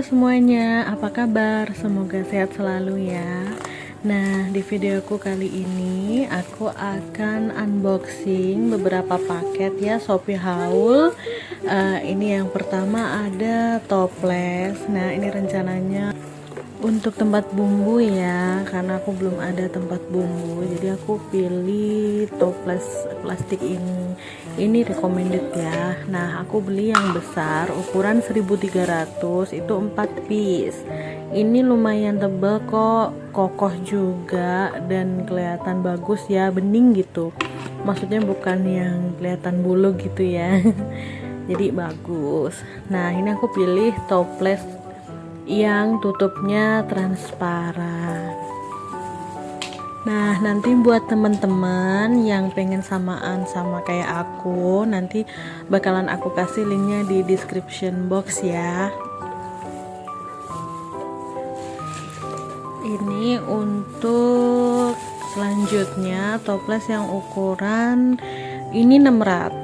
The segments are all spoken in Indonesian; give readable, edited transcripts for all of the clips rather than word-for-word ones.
semuanya, apa kabar? Semoga sehat selalu ya. Nah, di videoku kali ini aku akan unboxing beberapa paket ya Shopee Haul. Ini yang pertama ada toples. Nah, ini rencananya untuk tempat bumbu ya, karena aku belum ada tempat bumbu, jadi aku pilih toples plastik ini recommended ya. Nah, aku beli yang besar ukuran 1300, itu 4 piece. Ini lumayan tebal kok, kokoh juga dan kelihatan bagus ya, bening gitu, maksudnya bukan yang kelihatan bulu gitu ya. Jadi bagus. Nah, ini aku pilih toples yang tutupnya transparan. Nah, nanti buat teman-teman yang pengen samaan sama kayak aku, nanti bakalan aku kasih linknya di description box ya. Ini untuk selanjutnya toples yang ukuran ini 800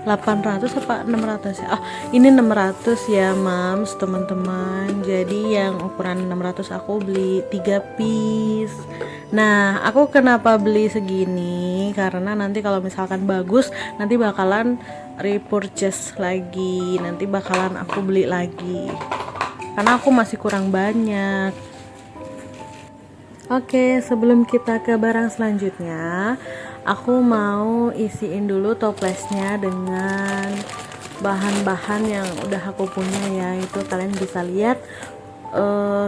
apa 600 ya. Ini 600 ya mams teman-teman. Jadi yang ukuran 600 aku beli 3 piece. Nah, aku kenapa beli segini, karena nanti kalau misalkan bagus nanti bakalan repurchase lagi, nanti bakalan aku beli lagi karena aku masih kurang banyak. Oke, sebelum kita ke barang selanjutnya, aku mau isiin dulu toplesnya dengan bahan-bahan yang udah aku punya ya. Itu kalian bisa lihat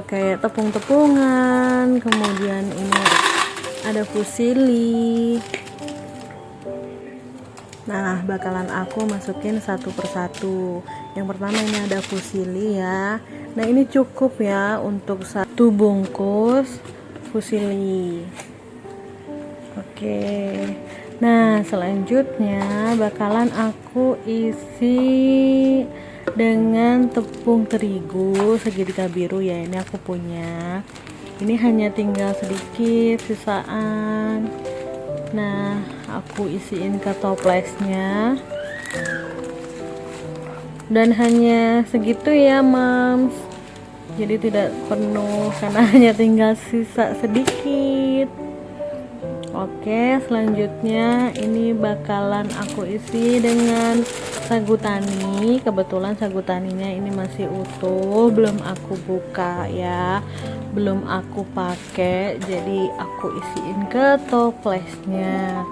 kayak tepung-tepungan, kemudian ini ada fusili. Nah, bakalan aku masukin satu persatu. Yang pertama ini ada fusili ya. Nah, ini cukup ya untuk satu bungkus fusili. Oke. Nah, selanjutnya bakalan aku isi dengan tepung terigu segitiga biru ya. Ini aku punya. Ini hanya tinggal sedikit sisaan. Nah, aku isiin ke toplesnya. Dan hanya segitu ya, Mams. Jadi tidak penuh karena hanya tinggal sisa sedikit. Oke, selanjutnya ini bakalan aku isi dengan sagu tani. Kebetulan sagu taninya ini masih utuh, belum aku buka ya, belum aku pakai, jadi aku isiin ke toplesnya.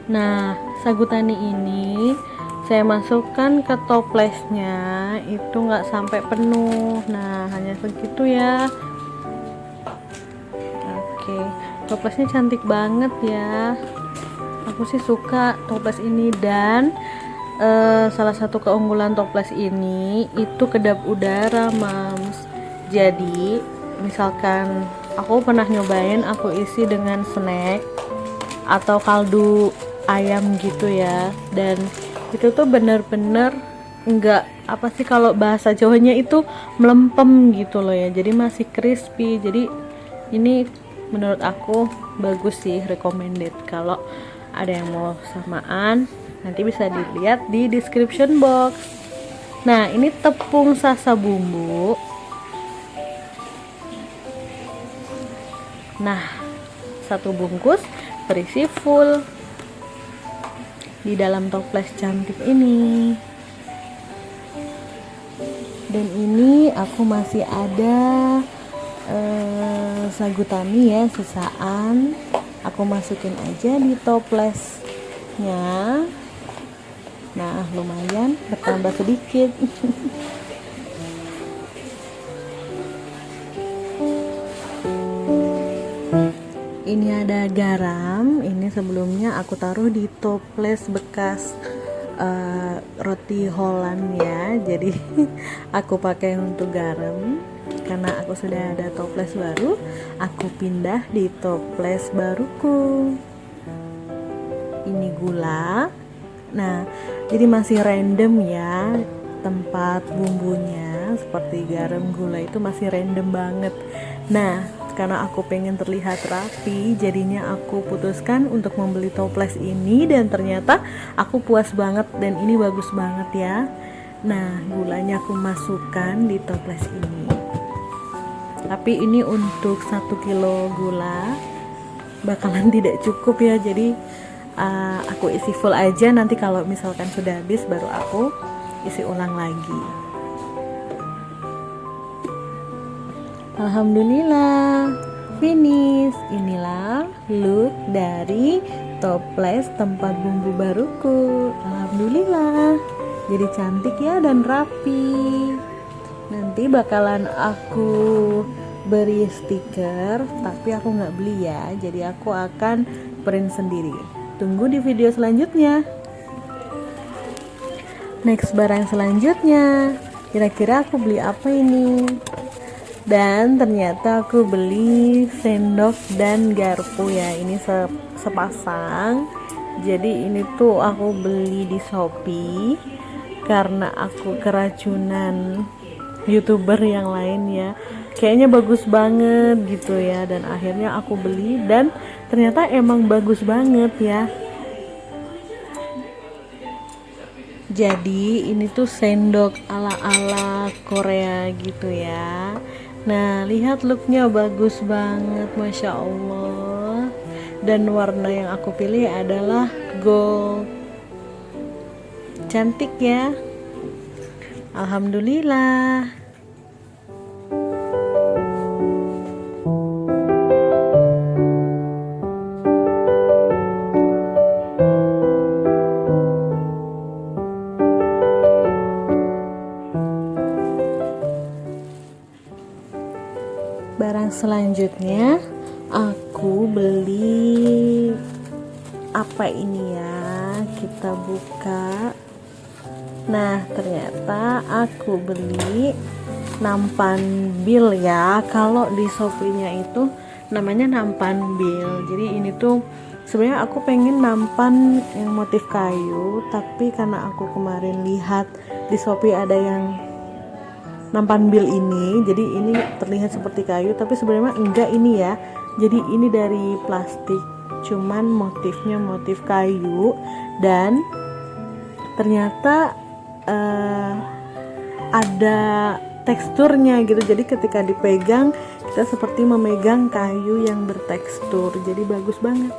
Nah, sagu tani ini saya masukkan ke toplesnya itu nggak sampai penuh. Nah, hanya segitu ya. Oke, toplesnya cantik banget ya. Aku sih suka toples ini, dan salah satu keunggulan toples ini itu kedap udara, Mams. Jadi misalkan aku pernah nyobain aku isi dengan snack atau kaldu ayam gitu ya, dan itu tuh bener-bener enggak, apa sih kalau bahasa Jawanya itu melempem gitu loh ya, jadi masih crispy. Jadi ini menurut aku bagus sih, recommended. Kalau ada yang mau samaan nanti bisa dilihat di description box. Nah, ini tepung sasa bumbu. Nah, satu bungkus berisi full di dalam toples cantik ini. Dan ini aku masih ada sagu tani ya, sisaan. Aku masukin aja di toplesnya. Nah, lumayan bertambah sedikit. Ini ada garam. Ini sebelumnya aku taruh di toples bekas roti Holland ya, jadi aku pakai untuk garam. Karena aku sudah ada toples baru, aku pindah di toples baruku. Ini gula. Nah, jadi masih random ya tempat bumbunya, seperti garam, gula itu masih random banget. Nah, karena aku pengen terlihat rapi, jadinya aku putuskan untuk membeli toples ini, dan ternyata aku puas banget dan ini bagus banget ya. Nah, gulanya aku masukkan di toples ini. Tapi ini untuk 1 kilo gula bakalan tidak cukup ya, jadi aku isi full aja. Nanti kalau misalkan sudah habis baru aku isi ulang lagi. Alhamdulillah finish. Inilah look dari toples tempat bumbu baruku. Alhamdulillah jadi cantik ya dan rapi. Nanti bakalan aku beri stiker, tapi aku nggak beli ya, jadi aku akan print sendiri. Tunggu di video selanjutnya. Next, barang selanjutnya, kira-kira aku beli apa ini? Dan ternyata aku beli sendok dan garpu ya, ini sepasang. Jadi ini tuh aku beli di Shopee karena aku keracunan YouTuber yang lain ya, kayaknya bagus banget gitu ya, dan akhirnya aku beli dan ternyata emang bagus banget ya. Jadi ini tuh sendok ala-ala Korea gitu ya. Nah, lihat looknya bagus banget, Masya Allah. Dan warna yang aku pilih adalah gold. Cantik ya. Alhamdulillah. Barang selanjutnya aku beli apa ini ya, kita buka. Nah, ternyata aku beli nampan bil ya. Kalau di Shopee-nya itu namanya nampan bil. Jadi ini tuh sebenarnya aku pengen nampan yang motif kayu, tapi karena aku kemarin lihat di Shopee ada yang nampan bil ini, jadi ini terlihat seperti kayu, tapi sebenarnya enggak ini ya. Jadi ini dari plastik, cuman motifnya motif kayu, dan ternyata ada teksturnya gitu. Jadi ketika dipegang kita seperti memegang kayu yang bertekstur, jadi bagus banget.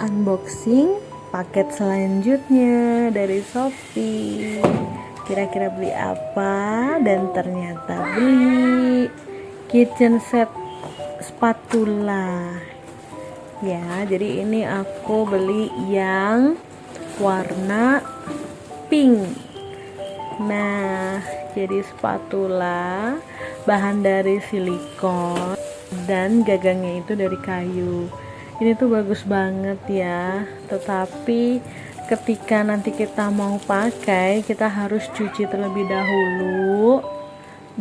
Unboxing paket selanjutnya dari Shopee. Kira-kira beli apa? Dan ternyata beli kitchen set spatula ya. Jadi ini aku beli yang warna pink. Nah, jadi spatula bahan dari silikon dan gagangnya itu dari kayu. Ini tuh bagus banget ya, tetapi ketika nanti kita mau pakai kita harus cuci terlebih dahulu.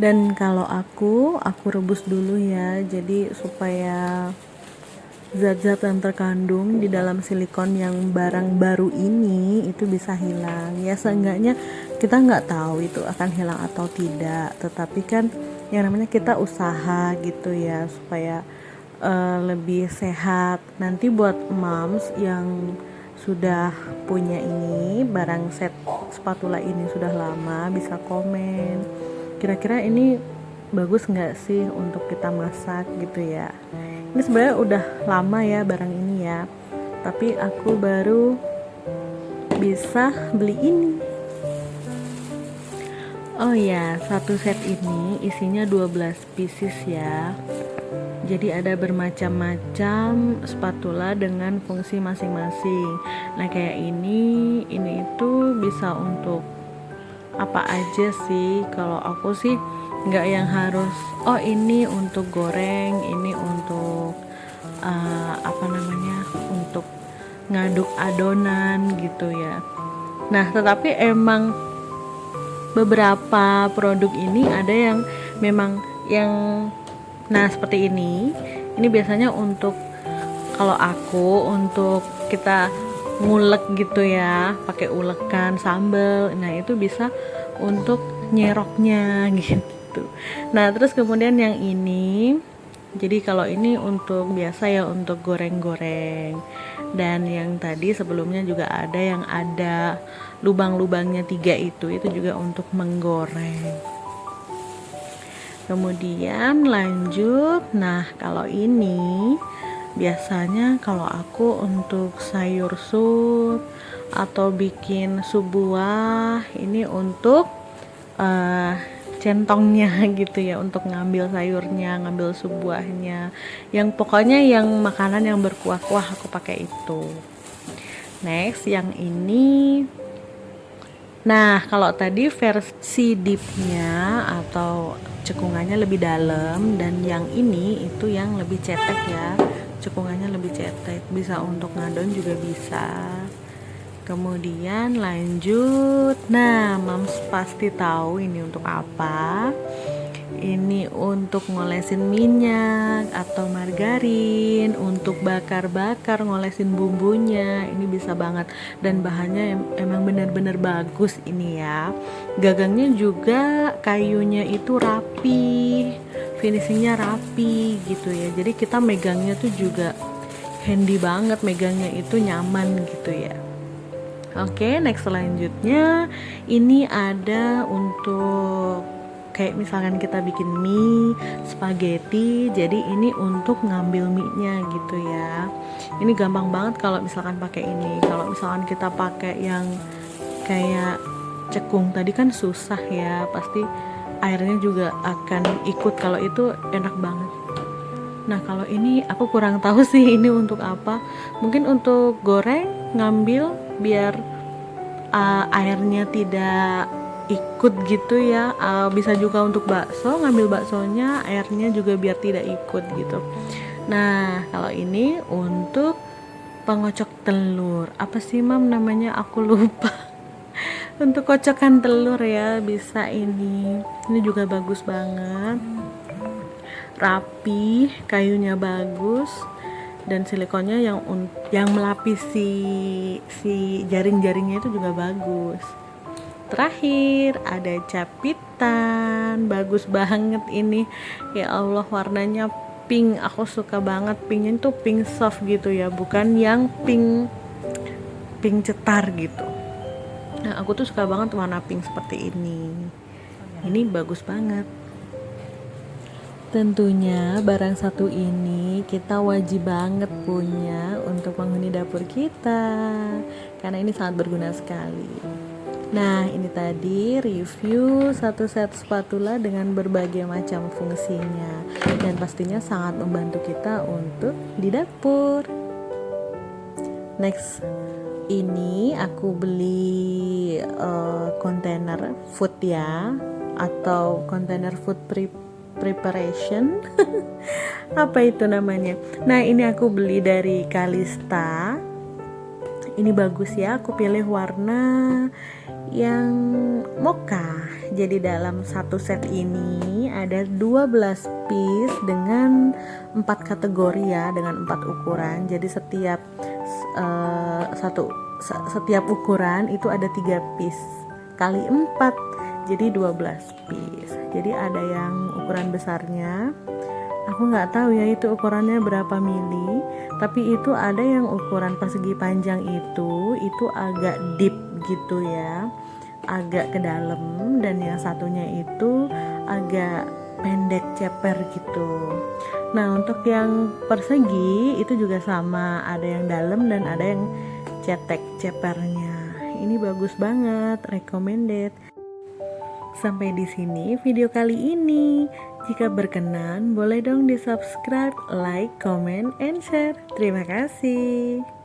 Dan kalau aku rebus dulu ya, jadi supaya zat-zat yang terkandung di dalam silikon yang barang baru ini itu bisa hilang ya. Seenggaknya kita nggak tahu itu akan hilang atau tidak, tetapi kan yang namanya kita usaha gitu ya, supaya lebih sehat. Nanti buat moms yang sudah punya ini barang set spatula ini sudah lama, bisa komen kira-kira ini bagus nggak sih untuk kita masak gitu ya. Ini sebenarnya udah lama ya barang ini ya, tapi aku baru bisa beli ini. Oh ya, satu set ini isinya 12 pieces ya. Jadi ada bermacam-macam spatula dengan fungsi masing-masing. Nah, kayak ini itu bisa untuk apa aja sih. Kalau aku sih nggak yang harus ini untuk goreng, ini untuk untuk ngaduk adonan gitu ya. Nah, tetapi emang beberapa produk ini ada yang memang seperti ini biasanya untuk, kalau aku untuk kita ngulek gitu ya, pakai ulekan sambal. Nah, itu bisa untuk nyeroknya gitu. Nah, terus kemudian yang ini Jadi kalau ini untuk biasa ya, untuk goreng-goreng. Dan yang tadi sebelumnya juga ada yang ada lubang-lubangnya 3 itu juga untuk menggoreng. Kemudian lanjut, nah kalau ini biasanya kalau aku untuk sayur sup atau bikin sup buah, ini untuk centongnya gitu ya, untuk ngambil sayurnya, ngambil sup buahnya, yang pokoknya yang makanan yang berkuah-kuah aku pakai itu. Next yang ini, nah kalau tadi versi dipnya atau cekungannya lebih dalam, dan yang ini itu yang lebih cetek ya, cekungannya lebih cetek, bisa untuk ngadon juga bisa. Kemudian lanjut, nah Mams pasti tahu ini untuk apa. Ini untuk ngolesin minyak atau margarin, untuk bakar-bakar, ngolesin bumbunya. Ini bisa banget, dan bahannya emang benar-benar bagus ini ya. Gagangnya juga kayunya itu rapi, finishingnya rapi gitu ya. Jadi kita megangnya tuh juga handy banget, megangnya itu nyaman gitu ya. Oke, next selanjutnya ini ada untuk kayak misalkan kita bikin mie, spaghetti, jadi ini untuk ngambil mie-nya gitu ya. Ini gampang banget kalau misalkan pakai ini. Kalau misalkan kita pakai yang kayak cekung tadi kan susah ya, pasti airnya juga akan ikut. Kalau itu enak banget. Nah kalau ini aku kurang tahu sih ini untuk apa. Mungkin untuk goreng, ngambil biar airnya tidak ikut gitu ya. Bisa juga untuk bakso, ngambil baksonya, airnya juga biar tidak ikut gitu. Nah kalau ini untuk pengocok telur, apa sih Mam namanya, aku lupa. Untuk kocokan telur ya, bisa ini juga bagus banget, rapi, kayunya bagus, dan silikonnya yang melapisi si jaring-jaringnya itu juga bagus. Terakhir ada capitan, bagus banget ini, ya Allah, warnanya pink, aku suka banget pinknya itu pink soft gitu ya, bukan yang pink cetar gitu. Nah aku tuh suka banget warna pink seperti ini bagus banget. Tentunya barang satu ini kita wajib banget punya untuk penghuni dapur kita, karena ini sangat berguna sekali. Nah ini tadi review satu set spatula dengan berbagai macam fungsinya, dan pastinya sangat membantu kita untuk di dapur. Next, ini aku beli kontainer food ya, atau kontainer food preparation. Apa itu namanya? Nah ini aku beli dari Kalista. Ini bagus ya, aku pilih warna yang mocha. Jadi dalam satu set ini ada 12 piece dengan 4 kategori ya, dengan 4 ukuran. Jadi setiap setiap ukuran itu ada 3 piece kali 4, jadi 12 piece. Jadi ada yang ukuran besarnya, aku nggak tahu ya itu ukurannya berapa mili, tapi itu ada yang ukuran persegi panjang itu agak deep gitu ya, agak ke dalam, dan yang satunya itu agak pendek ceper gitu. Nah untuk yang persegi itu juga sama, ada yang dalam dan ada yang cetek cepernya. Ini bagus banget, recommended. Sampai di sini video kali ini. Jika berkenan, boleh dong di subscribe, like, comment, and share. Terima kasih.